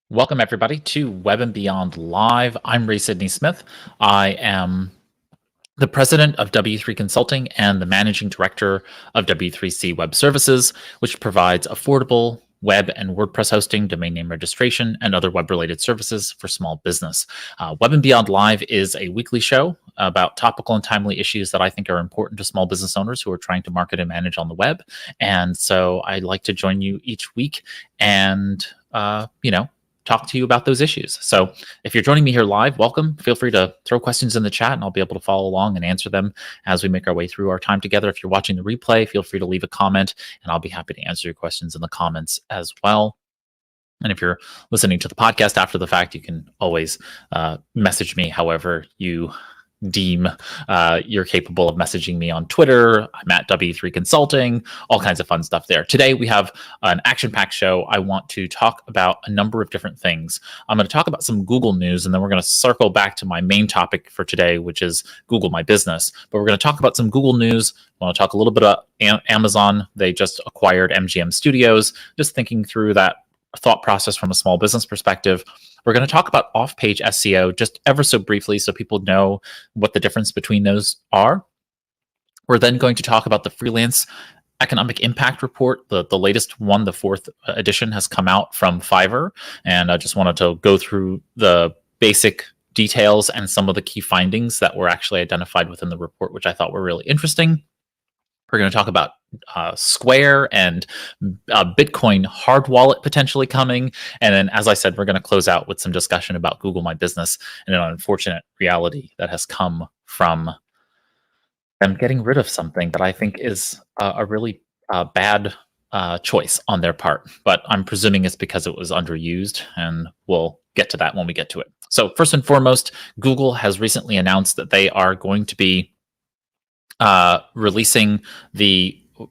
Welcome, everybody, to Web and Beyond Live. I'm Ray Sidney Smith. I am the president of W3 Consulting and the managing director of W3C Web Services, which provides affordable web and WordPress hosting, domain name registration, and other web-related services for small business. Web and Beyond Live is a weekly show about topical and timely issues that I think are important to small business owners who are trying to market and manage on the web. And so I'd like to join you each week and, talk to you about those issues. So if you're joining me here live, welcome. Feel free to throw questions in the chat and I'll be able to follow along and answer them as we make our way through our time together. If you're watching the replay, feel free to leave a comment and I'll be happy to answer your questions in the comments as well. And if you're listening to the podcast after the fact, you can always message me however you deem you're capable of messaging me on Twitter. I'm at W3 Consulting, all kinds of fun stuff there. Today, we have an action-packed show. I want to talk about a number of different things. I'm going to talk about some Google news, and then we're going to circle back to my main topic for today, which is Google My Business. But we're going to talk about some Google news. I want to talk a little bit about Amazon. They just acquired MGM Studios, just thinking through that thought process from a small business perspective. We're going to talk about off-page SEO just ever so briefly so people know what the difference between those are. We're then going to talk about the freelance economic impact report. The latest one, the fourth edition, has come out from Fiverr. And I just wanted to go through the basic details and some of the key findings that were actually identified within the report, which I thought were really interesting. We're going to talk about Square and Bitcoin hard wallet potentially coming. And then, as I said, we're going to close out with some discussion about Google My Business and an unfortunate reality that has come from them getting rid of something that I think is a really bad choice on their part. But I'm presuming it's because it was underused, and we'll get to that when we get to it. So first and foremost, Google has recently announced that they are going to be releasing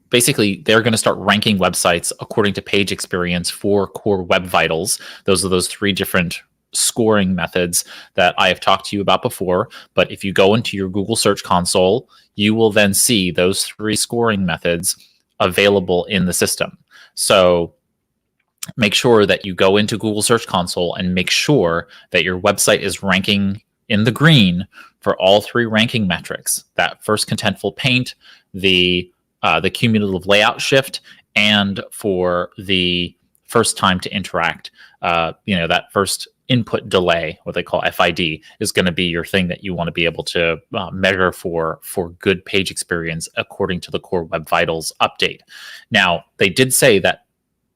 basically they're going to start ranking websites according to page experience for core web vitals. Those are those three different scoring methods that I have talked to you about before. But if you go into your Google Search Console, you will then see those three scoring methods available in the system. So make sure that you go into Google Search Console and make sure that your website is ranking in the green for all three ranking metrics: that first contentful paint, the cumulative layout shift, and for the first time to interact. That first input delay, what they call FID, is going to be your thing that you want to be able to measure for good page experience according to the Core Web Vitals update. Now, they did say that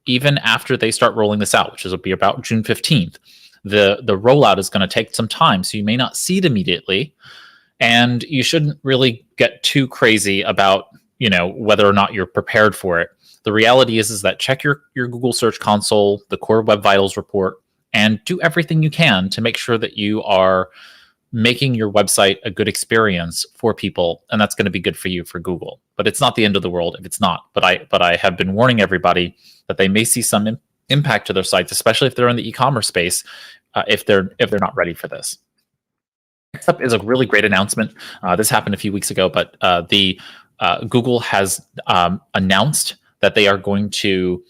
even after they start rolling this out, which will be about June 15th, the rollout is going to take some time, so you may not see it immediately, and you shouldn't really get too crazy about whether or not you're prepared for it. The reality is that check your Google Search Console, the Core Web Vitals report, and do everything you can to make sure that you are making your website a good experience for people, and that's going to be good for you for Google. But it's not the end of the world if it's not. But I have been warning everybody that they may see some impact to their sites, especially if they're in the e-commerce space, if they're not ready for this. Next up is a really great announcement. This happened a few weeks ago, but Google has announced that they are going to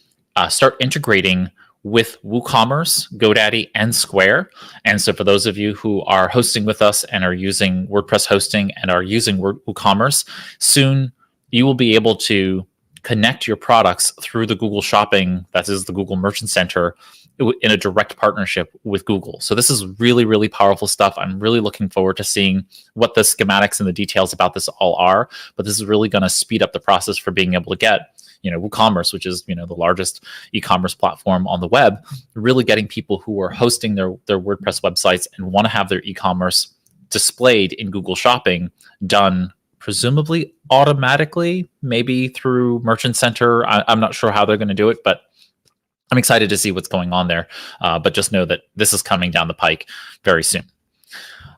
start integrating with WooCommerce, GoDaddy, and Square. And so for those of you who are hosting with us and are using WordPress hosting and are using WooCommerce, soon you will be able to connect your products through the Google Shopping, that is the Google Merchant Center, in a direct partnership with Google. So this is really, really powerful stuff. I'm really looking forward to seeing what the schematics and the details about this all are, but this is really going to speed up the process for being able to get WooCommerce, which is the largest e-commerce platform on the web, really getting people who are hosting their WordPress websites and want to have their e-commerce displayed in Google Shopping done presumably automatically, maybe through Merchant Center. I'm not sure how they're going to do it, but I'm excited to see what's going on there. But just know that this is coming down the pike very soon.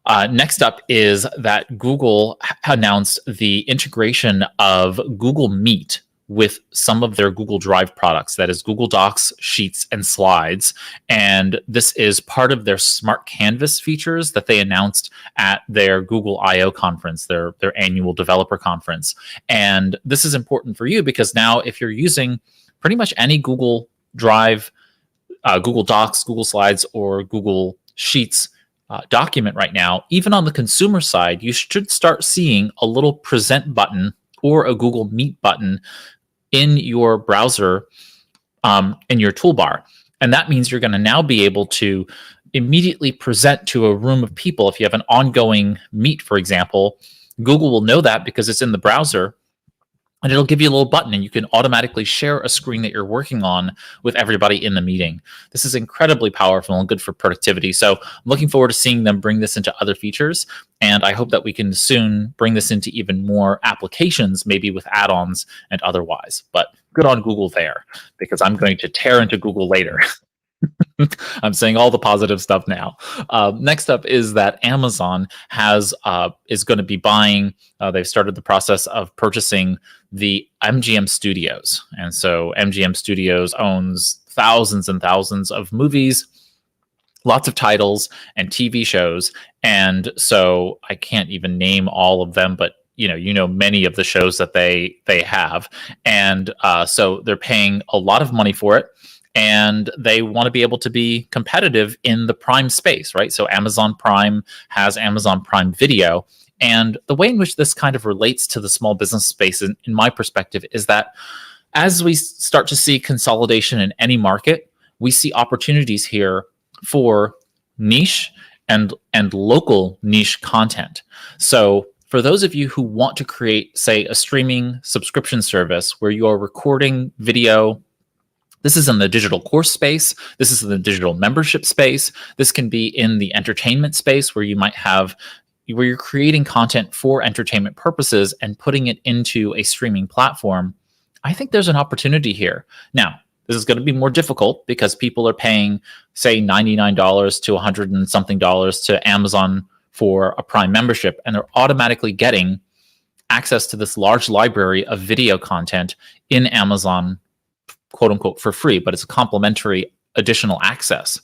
Next up is that Google announced the integration of Google Meet with some of their Google Drive products, that is Google Docs, Sheets, and Slides. And this is part of their Smart Canvas features that they announced at their Google I/O conference, their annual developer conference. And this is important for you because now if you're using pretty much any Google Drive Google Docs, Google Slides, or Google Sheets document right now, even on the consumer side, you should start seeing a little present button or a Google Meet button in your browser, in your toolbar. And that means you're going to now be able to immediately present to a room of people. If you have an ongoing meet, for example, Google will know that because it's in the browser, and it'll give you a little button, and you can automatically share a screen that you're working on with everybody in the meeting. This is incredibly powerful and good for productivity. So I'm looking forward to seeing them bring this into other features. And I hope that we can soon bring this into even more applications, maybe with add-ons and otherwise. But good on Google there, because I'm going to tear into Google later. I'm saying all the positive stuff now. Next up is that Amazon is going to be buying. They've started the process of purchasing the MGM Studios, and so MGM Studios owns thousands and thousands of movies, lots of titles and TV shows, and so I can't even name all of them, but you know many of the shows that they have, and so they're paying a lot of money for it. And they want to be able to be competitive in the Prime space, right? So Amazon Prime has Amazon Prime Video. And the way in which this kind of relates to the small business space, in my perspective, is that as we start to see consolidation in any market, we see opportunities here for niche and local niche content. So for those of you who want to create, say, a streaming subscription service where you are recording video, this is in the digital course space. This is in the digital membership space. This can be in the entertainment space where you're creating content for entertainment purposes and putting it into a streaming platform. I think there's an opportunity here. Now, this is going to be more difficult because people are paying, say, $99 to $100 and something to Amazon for a Prime membership, and they're automatically getting access to this large library of video content in Amazon, quote unquote, for free, but it's a complimentary additional access.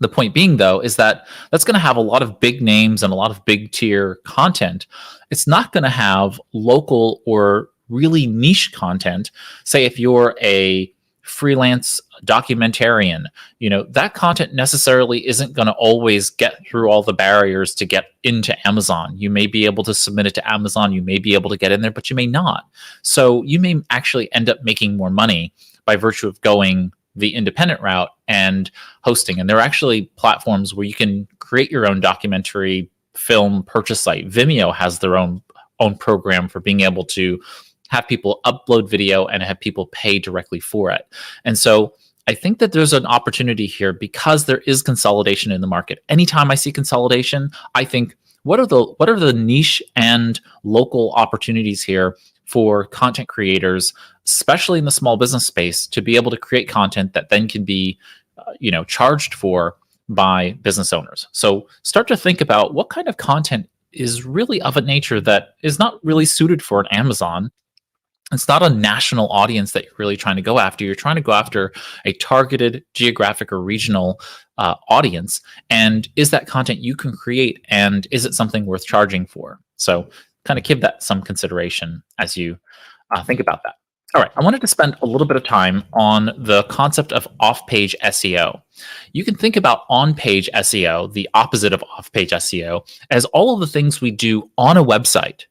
The point being, though, is that that's going to have a lot of big names and a lot of big tier content. It's not going to have local or really niche content. Say if you're a freelance documentarian, that content necessarily isn't going to always get through all the barriers to get into Amazon. You may be able to submit it to Amazon, you may be able to get in there, but you may not. So you may actually end up making more money by virtue of going the independent route and hosting. And there are actually platforms where you can create your own documentary film purchase site. Vimeo has their own program for being able to have people upload video and have people pay directly for it. And so I think that there's an opportunity here because there is consolidation in the market. Anytime I see consolidation, I think, what are the niche and local opportunities here for content creators, especially in the small business space, to be able to create content that then can be charged for by business owners. So start to think about what kind of content is really of a nature that is not really suited for an Amazon. It's not a national audience that you're really trying to go after. You're trying to go after a targeted geographic or regional audience. And is that content you can create, and is it something worth charging for? So kind of give that some consideration as you think about that. All right, I wanted to spend a little bit of time on the concept of off-page SEO. You can think about on-page SEO, the opposite of off-page SEO, as all of the things we do on a website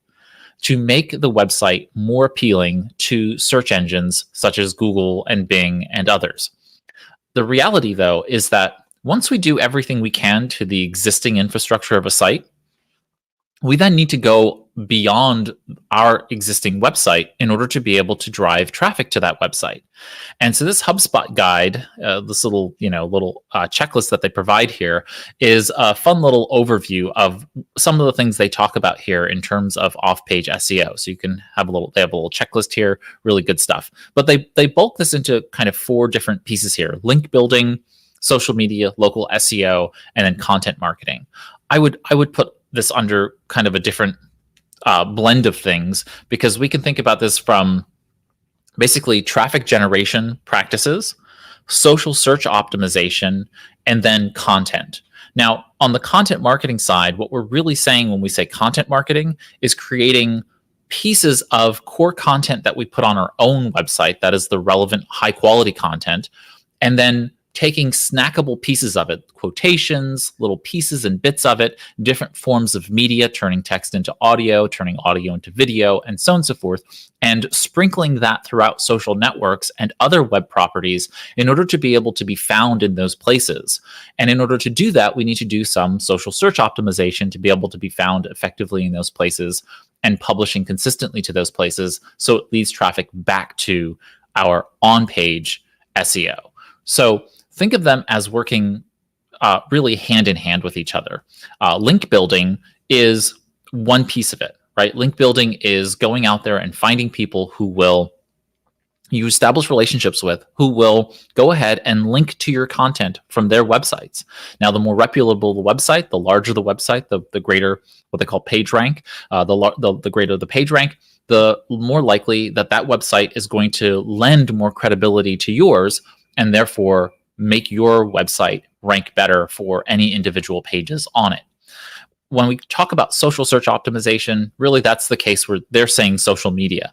to make the website more appealing to search engines such as Google and Bing and others. The reality, though, is that once we do everything we can to the existing infrastructure of a site, we then need to go beyond our existing website in order to be able to drive traffic to that website. And so this HubSpot guide, this little checklist that they provide here, is a fun little overview of some of the things they talk about here in terms of off-page SEO. So you can have they have a little checklist here, really good stuff. But they bulk this into kind of 4 different pieces here: link building, social media, local SEO, and then content marketing. I would put this under kind of a different blend of things, because we can think about this from basically traffic generation practices, social search optimization, and then content. Now, on the content marketing side, what we're really saying when we say content marketing is creating pieces of core content that we put on our own website that is the relevant high quality content, and then taking snackable pieces of it, quotations, little pieces and bits of it, different forms of media, turning text into audio, turning audio into video, and so on and so forth, and sprinkling that throughout social networks and other web properties in order to be able to be found in those places. And in order to do that, we need to do some social search optimization to be able to be found effectively in those places and publishing consistently to those places, so it leads traffic back to our on-page SEO. So think of them as working really hand in hand with each other. Link building is one piece of it, right? Link building is going out there and finding people who will you establish relationships with, who will go ahead and link to your content from their websites. Now, the more reputable the website, the larger the website, the greater what they call page rank. The greater the page rank, the more likely that website is going to lend more credibility to yours, and therefore make your website rank better for any individual pages on it. When we talk about social search optimization, really that's the case where they're saying social media.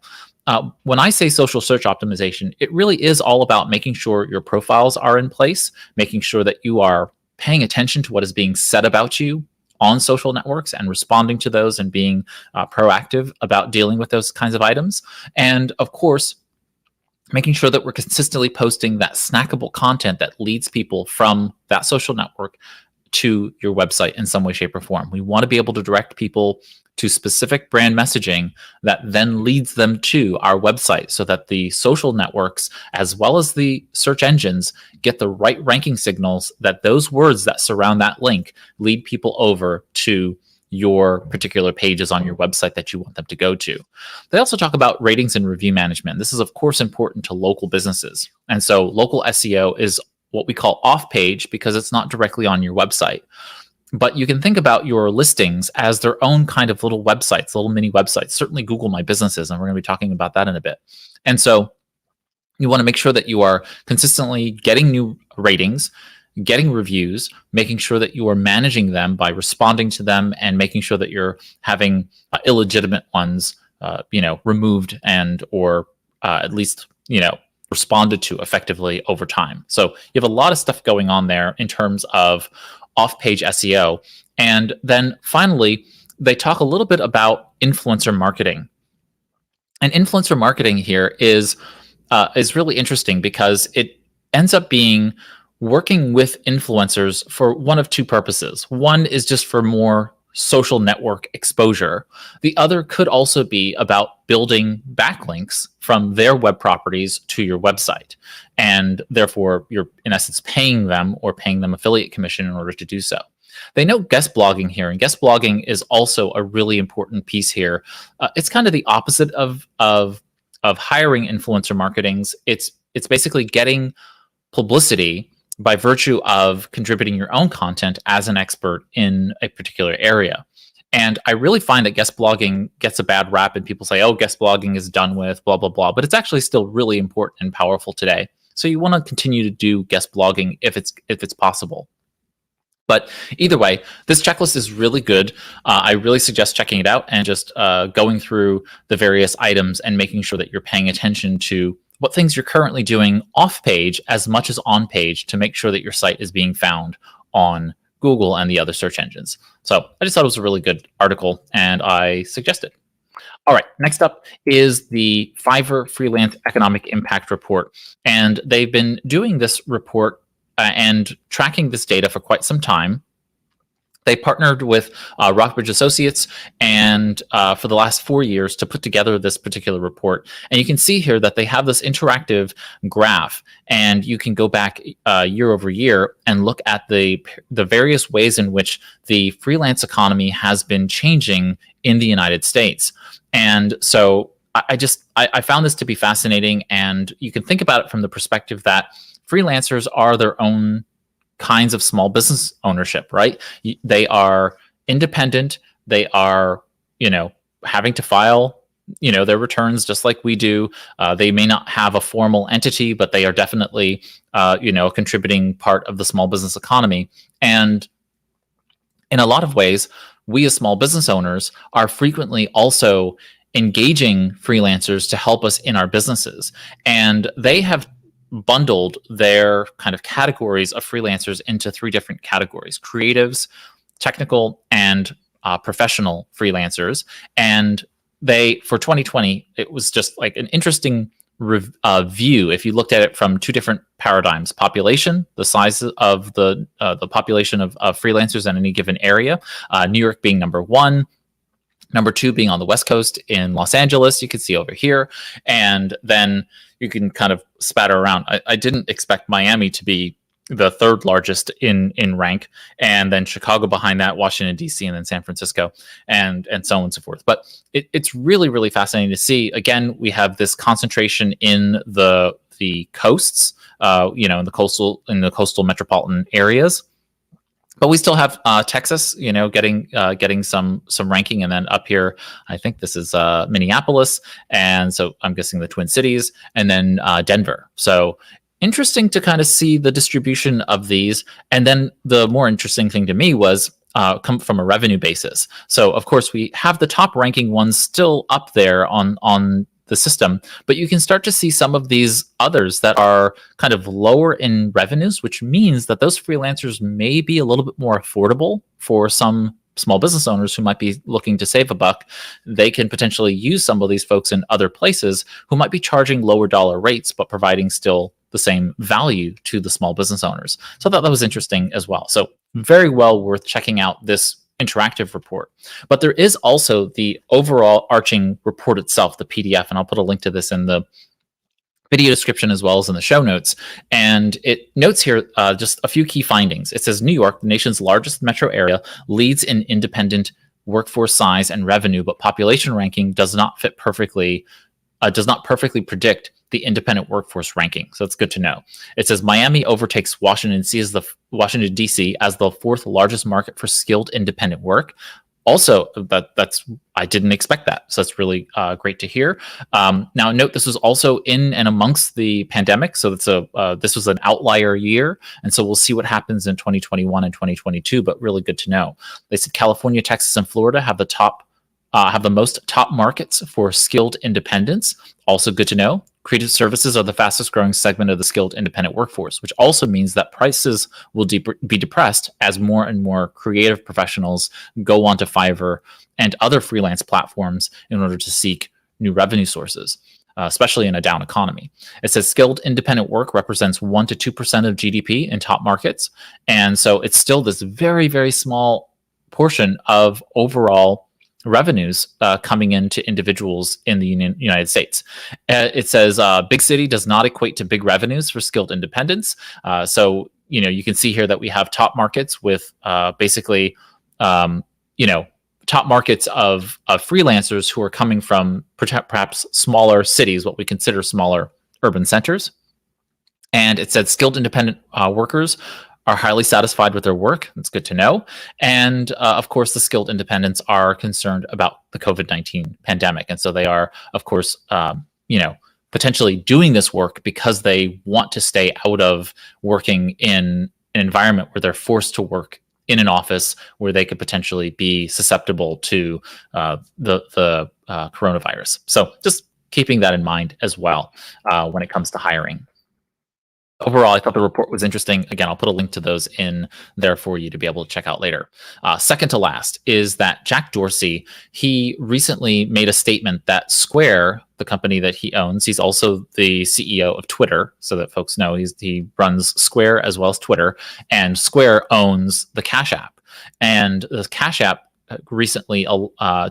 When I say social search optimization, it really is all about making sure your profiles are in place, making sure that you are paying attention to what is being said about you on social networks and responding to those and being proactive about dealing with those kinds of items. And of course, making sure that we're consistently posting that snackable content that leads people from that social network to your website in some way, shape, or form. We want to be able to direct people to specific brand messaging that then leads them to our website, so that the social networks, as well as the search engines, get the right ranking signals that those words that surround that link lead people over to your particular pages on your website that you want them to go to. They also talk about ratings and review management. This is, of course, important to local businesses. And so local SEO is what we call off-page because it's not directly on your website. But you can think about your listings as their own kind of little websites, little mini websites. Certainly Google My Businesses, and we're going to be talking about that in a bit. And so you want to make sure that you are consistently getting new ratings, getting reviews, making sure that you are managing them by responding to them, and making sure that you're having illegitimate ones, removed and or at least responded to effectively over time. So you have a lot of stuff going on there in terms of off-page SEO. And then finally, they talk a little bit about influencer marketing. And influencer marketing here is really interesting because it ends up being working with influencers for one of two purposes. One is just for more social network exposure. The other could also be about building backlinks from their web properties to your website. And therefore, you're in essence paying them affiliate commission in order to do so. They note guest blogging here, and guest blogging is also a really important piece here. It's kind of the opposite of hiring influencer marketings. It's basically getting publicity by virtue of contributing your own content as an expert in a particular area. And I really find that guest blogging gets a bad rap, and people say, oh, guest blogging is done with, blah, blah, blah. But it's actually still really important and powerful today. So you want to continue to do guest blogging if it's possible. But either way, this checklist is really good. I really suggest checking it out and just going through the various items and making sure that you're paying attention to what things you're currently doing off page as much as on page to make sure that your site is being found on Google and the other search engines. So I just thought it was a really good article and I suggest it. All right, next up is the Fiverr Freelance Economic Impact Report. And they've been doing this report and tracking this data for quite some time. They partnered with Rockbridge Associates and for the last 4 years to put together this particular report. And you can see here that they have this interactive graph, and you can go back year over year and look at the various ways in which the freelance economy has been changing in the United States. And so I found this to be fascinating, and you can think about it from the perspective that freelancers are their own kinds of small business ownership, right? They are independent. They are, having to file, their returns just like we do. They may not have a formal entity, but they are definitely, a contributing part of the small business economy. And in a lot of ways, we as small business owners are frequently also engaging freelancers to help us in our businesses. And they have bundled their kind of categories of freelancers into 3 different categories: creatives, technical, and professional freelancers. And they, for 2020, it was just like an interesting view if you looked at it from 2 different paradigms: population, the size of the population of freelancers in any given area, New York being number 1, number 2 being on the West Coast in Los Angeles, you can see over here. And then you can kind of spatter around. I didn't expect Miami to be the 3rd largest in rank, and then Chicago behind that, Washington, D.C., and then San Francisco, and so on and so forth. But it's really, really fascinating to see. Again, we have this concentration in the coasts, in the coastal metropolitan areas. But we still have Texas, getting some ranking, and then up here, I think this is Minneapolis, and so I'm guessing the Twin Cities, and then Denver. So interesting to kind of see the distribution of these. And then the more interesting thing to me was come from a revenue basis. So of course we have the top ranking ones still up there on the system, but you can start to see some of these others that are kind of lower in revenues, which means that those freelancers may be a little bit more affordable for some small business owners who might be looking to save a buck. They can potentially use some of these folks in other places who might be charging lower dollar rates, but providing still the same value to the small business owners. So I thought that was interesting as well. So very well worth checking out this interactive report. But there is also the overall arching report itself, the PDF, and I'll put a link to this in the video description as well as in the show notes. And it notes here just a few key findings. It says New York, the nation's largest metro area, leads in independent workforce size and revenue, but population ranking does not perfectly predict the independent workforce ranking. So it's good to know. It says Miami overtakes Washington D.C. as the 4th largest market for skilled independent work. Also, I didn't expect that. So that's really great to hear. Now, note this was also in and amongst the pandemic. So this was an outlier year. And so we'll see what happens in 2021 and 2022, but really good to know. They said California, Texas, and Florida have the most top markets for skilled independents. Also good to know. Creative services are the fastest growing segment of the skilled independent workforce, which also means that prices will be depressed as more and more creative professionals go onto Fiverr and other freelance platforms in order to seek new revenue sources, especially in a down economy. It says skilled independent work represents 1% to 2% of GDP in top markets. And so it's still this very, very small portion of overall revenues coming into individuals in the United States. It says big city does not equate to big revenues for skilled independents. So, you can see here that we have top markets with basically, top markets of freelancers who are coming from perhaps smaller cities, what we consider smaller urban centers. And it said skilled independent workers are highly satisfied with their work. That's good to know. And of course, the skilled independents are concerned about the COVID-19 pandemic. And so they are, of course, potentially doing this work because they want to stay out of working in an environment where they're forced to work in an office where they could potentially be susceptible to the coronavirus. So just keeping that in mind as well when it comes to hiring. Overall, I thought the report was interesting. Again, I'll put a link to those in there for you to be able to check out later. Second to last is that Jack Dorsey, he recently made a statement that Square, the company that he owns, he's also the CEO of Twitter, so that folks know he runs Square as well as Twitter, and Square owns the Cash App. And the Cash App recently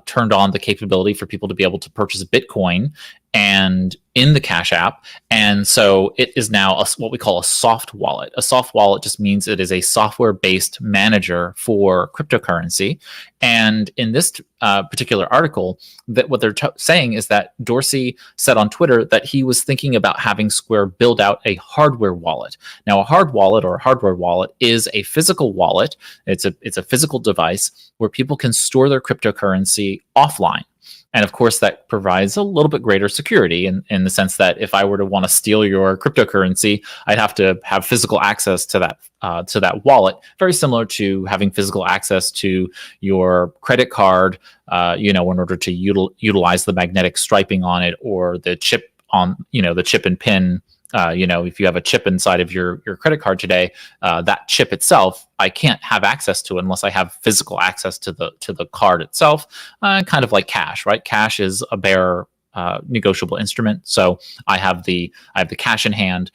turned on the capability for people to be able to purchase Bitcoin and in the Cash App. And so it is now what we call a soft wallet. A soft wallet just means it is a software-based manager for cryptocurrency. And in this particular article, that what they're saying is that Dorsey said on Twitter that he was thinking about having Square build out a hardware wallet. Now, a hard wallet or a hardware wallet is a physical wallet. It's a physical device where people can store their cryptocurrency offline. And of course, that provides a little bit greater security in the sense that if I were to want to steal your cryptocurrency, I'd have to have physical access to that wallet. Very similar to having physical access to your credit card, in order to utilize the magnetic striping on it or the chip on, the chip and pin if you have a chip inside of your credit card today, that chip itself, I can't have access to it unless I have physical access to the card itself. Kind of like cash, right? Cash is a bare negotiable instrument. So I have the cash in hand.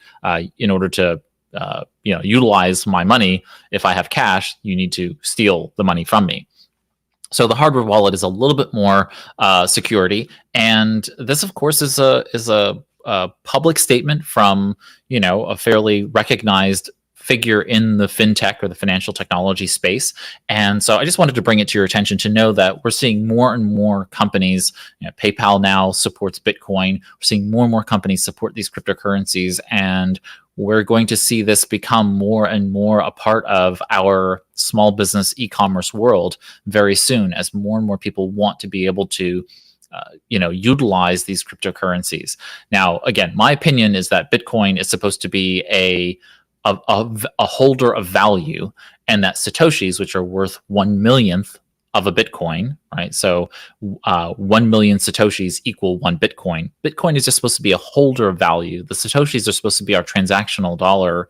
In order to utilize my money, if I have cash, you need to steal the money from me. So the hardware wallet is a little bit more security, and this, of course, is a public statement from a fairly recognized figure in the fintech or the financial technology space. And so I just wanted to bring it to your attention to know that we're seeing more and more companies. PayPal now supports Bitcoin. We're seeing more and more companies support these cryptocurrencies, and we're going to see this become more and more a part of our small business e-commerce world very soon, as more and more people want to be able to utilize these cryptocurrencies. Now, again, my opinion is that Bitcoin is supposed to be a holder of value, and that Satoshis, which are worth 1/1,000,000th of a Bitcoin, right? So 1,000,000 Satoshis equal 1 Bitcoin. Bitcoin is just supposed to be a holder of value. The Satoshis are supposed to be our transactional dollar,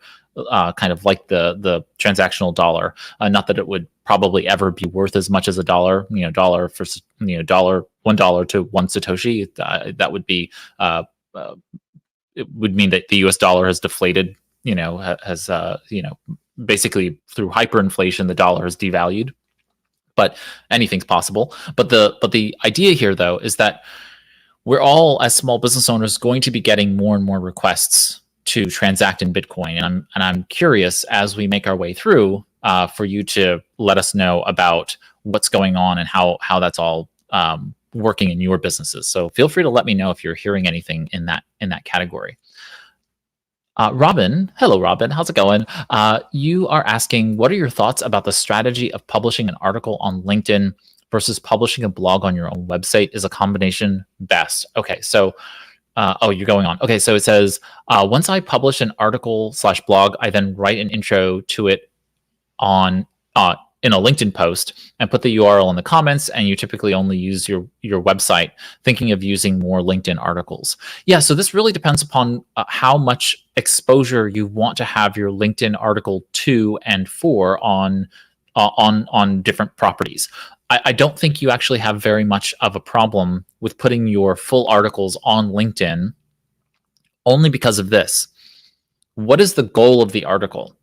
kind of like the transactional dollar. Not that it would probably ever be worth as much as a dollar. Dollar for $1 to 1 Satoshi. That would be it would mean that the U.S. dollar has deflated. Has basically through hyperinflation, the dollar has devalued. But anything's possible. But the idea here, though, is that we're all, as small business owners, going to be getting more and more requests to transact in Bitcoin. And I'm curious, as we make our way through, for you to let us know about what's going on and how that's all working in your businesses. So feel free to let me know if you're hearing anything in that category. Robin, hello, Robin. How's it going? You are asking, what are your thoughts about the strategy of publishing an article on LinkedIn versus publishing a blog on your own website? Is a combination best? Okay, so, you're going on. Okay, so it says, once I publish an article/blog, I then write an intro to it on in a LinkedIn post and put the URL in the comments, and you typically only use your website, thinking of using more LinkedIn articles. Yeah, so this really depends upon how much exposure you want to have your LinkedIn article to and for on different properties. I don't think you actually have very much of a problem with putting your full articles on LinkedIn, only because of this. What is the goal of the article?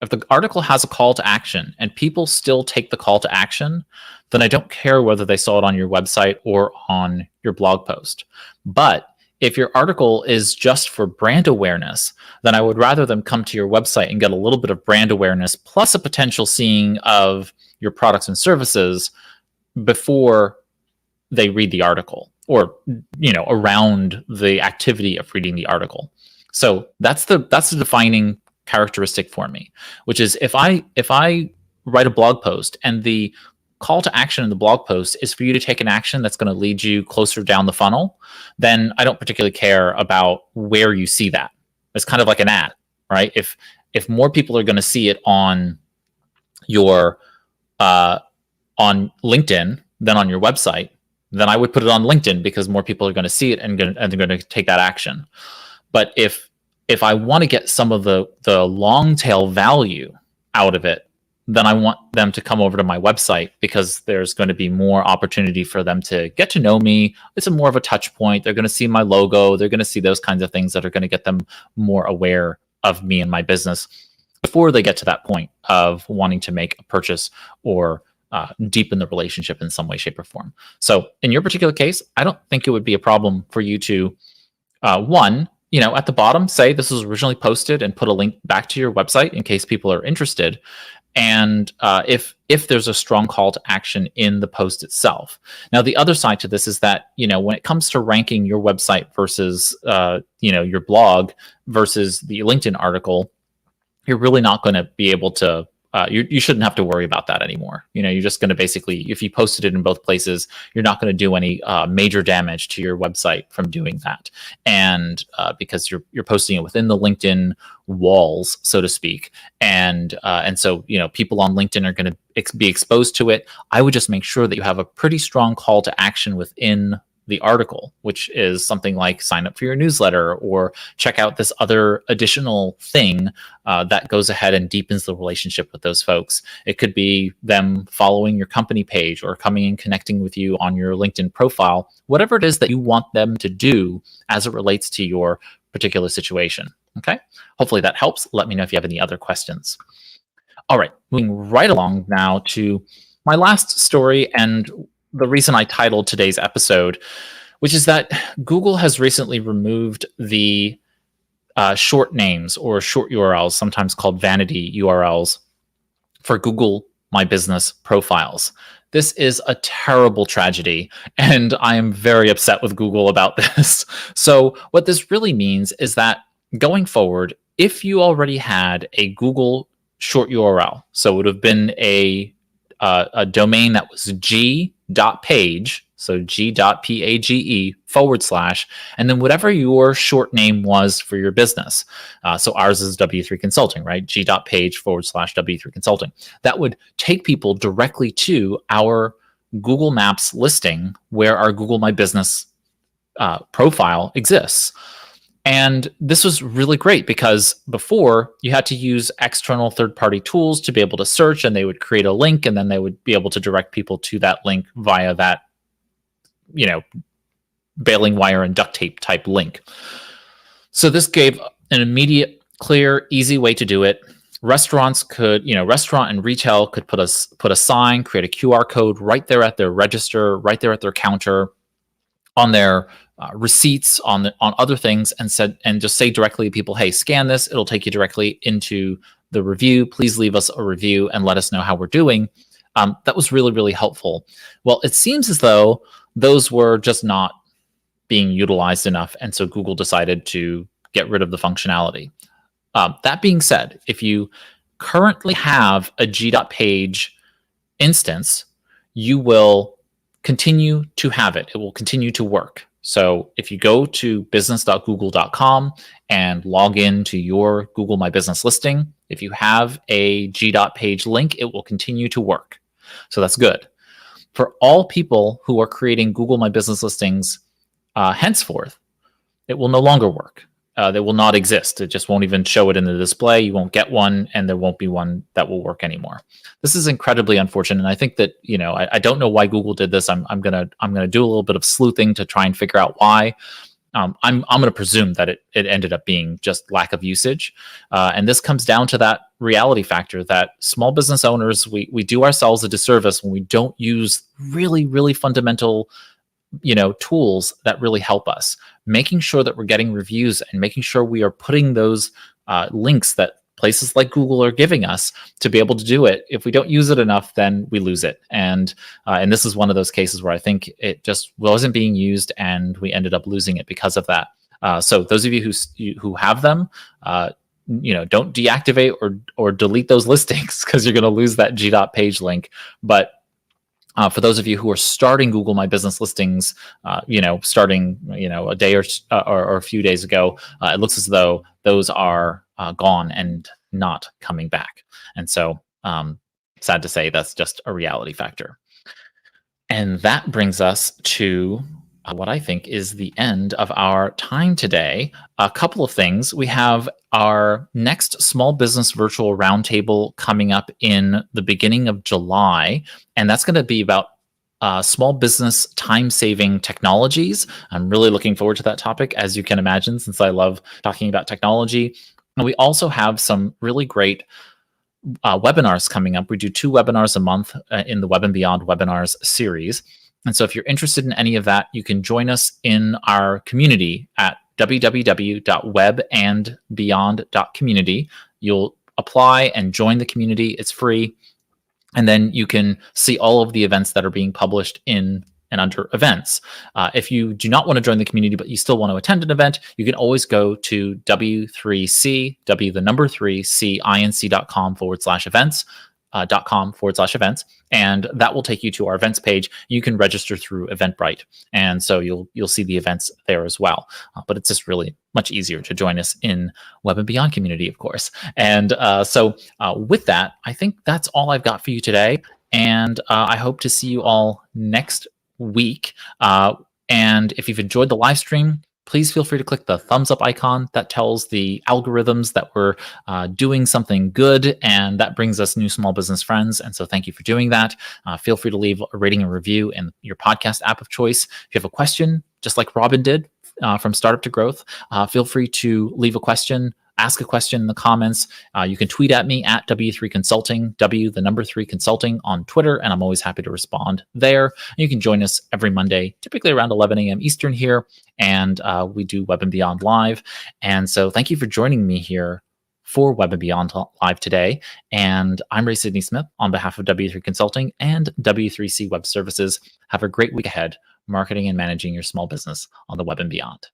If the article has a call to action and people still take the call to action, then I don't care whether they saw it on your website or on your blog post. But if your article is just for brand awareness, then I would rather them come to your website and get a little bit of brand awareness plus a potential seeing of your products and services before they read the article, or around the activity of reading the article. So that's the defining characteristic for me, which is if I write a blog post and the call to action in the blog post is for you to take an action that's going to lead you closer down the funnel, then I don't particularly care about where you see that. It's kind of like an ad, right? If more people are going to see it on your on LinkedIn than on your website, then I would put it on LinkedIn because more people are going to see it and they're going to take that action. But if I want to get some of the long tail value out of it, then I want them to come over to my website because there's going to be more opportunity for them to get to know me. It's more of a touch point. They're going to see my logo. They're going to see those kinds of things that are going to get them more aware of me and my business before they get to that point of wanting to make a purchase or deepen the relationship in some way, shape, or form. So in your particular case, I don't think it would be a problem for you to, at the bottom, say this was originally posted and put a link back to your website in case people are interested. And if there's a strong call to action in the post itself. Now, the other side to this is that, when it comes to ranking your website versus, your blog versus the LinkedIn article, you're really not going to be able to, you shouldn't have to worry about that anymore. You're just going to basically, if you posted it in both places, you're not going to do any major damage to your website from doing that. And because you're posting it within the LinkedIn walls, so to speak. And so, people on LinkedIn are going to be exposed to it. I would just make sure that you have a pretty strong call to action within the article, which is something like sign up for your newsletter or check out this other additional thing that goes ahead and deepens the relationship with those folks. It could be them following your company page or coming and connecting with you on your LinkedIn profile, whatever it is that you want them to do as it relates to your particular situation. Okay, hopefully that helps. Let me know if you have any other questions. All right, moving right along now to my last story and the reason I titled today's episode, which is that Google has recently removed the short names or short URLs, sometimes called vanity URLs, for Google My Business profiles. This is a terrible tragedy, and I am very upset with Google about this. So what this really means is that going forward, if you already had a Google short URL, so it would have been a domain that was g.page, so g.page / and then whatever your short name was for your business. So ours is W3 Consulting, right? g.page / W3 Consulting. That would take people directly to our Google Maps listing where our Google My Business profile exists. And this was really great because before you had to use external third-party tools to be able to search, and they would create a link, and then they would be able to direct people to that link via that, baling wire and duct tape type link. So this gave an immediate, clear, easy way to do it. Restaurants could, restaurant and retail could put a sign, create a QR code right there at their register, right there at their counter, on their receipts, on other things, and just say directly to people, hey, scan this. It'll take you directly into the review. Please leave us a review and let us know how we're doing. That was really, really helpful. Well, it seems as though those were just not being utilized enough, and so Google decided to get rid of the functionality. That being said, if you currently have a g.page instance, you will continue to have it. It will continue to work. So if you go to business.google.com and log in to your Google My Business listing, if you have a g.page link, it will continue to work. So that's good. For all people who are creating Google My Business listings henceforth, it will no longer work. They will not exist. It just won't even show it in the display. You won't get one, and there won't be one that will work anymore. This is incredibly unfortunate, and I think that I don't know why Google did this. I'm gonna do a little bit of sleuthing to try and figure out why. I'm gonna presume that it ended up being just lack of usage, and this comes down to that reality factor that small business owners we do ourselves a disservice when we don't use really, really fundamental tools that really help us, making sure that we're getting reviews and making sure we are putting those links that places like Google are giving us to be able to do it. If we don't use it enough, then we lose it. And this is one of those cases where I think it just wasn't being used and we ended up losing it because of that. So those of you who have them, don't deactivate or delete those listings because you're going to lose that g.page link. But for those of you who are starting Google My Business listings, starting a day or a few days ago, it looks as though those are gone and not coming back. And so, sad to say, that's just a reality factor. And that brings us to what I think is the end of our time today. A couple of things. We have our next small business virtual roundtable coming up in the beginning of July, and that's going to be about small business time-saving technologies. I'm really looking forward to that topic, as you can imagine, since I love talking about technology. And we also have some really great webinars coming up. We do 2 webinars a month in the Web and Beyond webinars series. And so if you're interested in any of that, you can join us in our community at www.webandbeyond.community. You'll apply and join the community. It's free. And then you can see all of the events that are being published in and under events. If you do not want to join the community, but you still want to attend an event, you can always go to w3cinc.com/events. .com/events, and that will take you to our events page. You can register through Eventbrite, and so you'll see the events there as well. But it's just really much easier to join us in Web and Beyond community, of course. And so with that, I think that's all I've got for you today, and I hope to see you all next week. And if you've enjoyed the live stream, please feel free to click the thumbs up icon. That tells the algorithms that we're doing something good, and that brings us new small business friends. And so thank you for doing that. Feel free to leave a rating and review in your podcast app of choice. If you have a question, just like Robin did from startup to growth, feel free to leave a question. Ask a question in the comments. You can tweet at me at W3Consulting, the number 3 Consulting on Twitter, and I'm always happy to respond there. You can join us every Monday, typically around 11 a.m. Eastern here, and we do Web and Beyond Live. And so thank you for joining me here for Web and Beyond Live today. And I'm Ray Sidney Smith on behalf of W3 Consulting and W3C Web Services. Have a great week ahead, marketing and managing your small business on the Web and Beyond.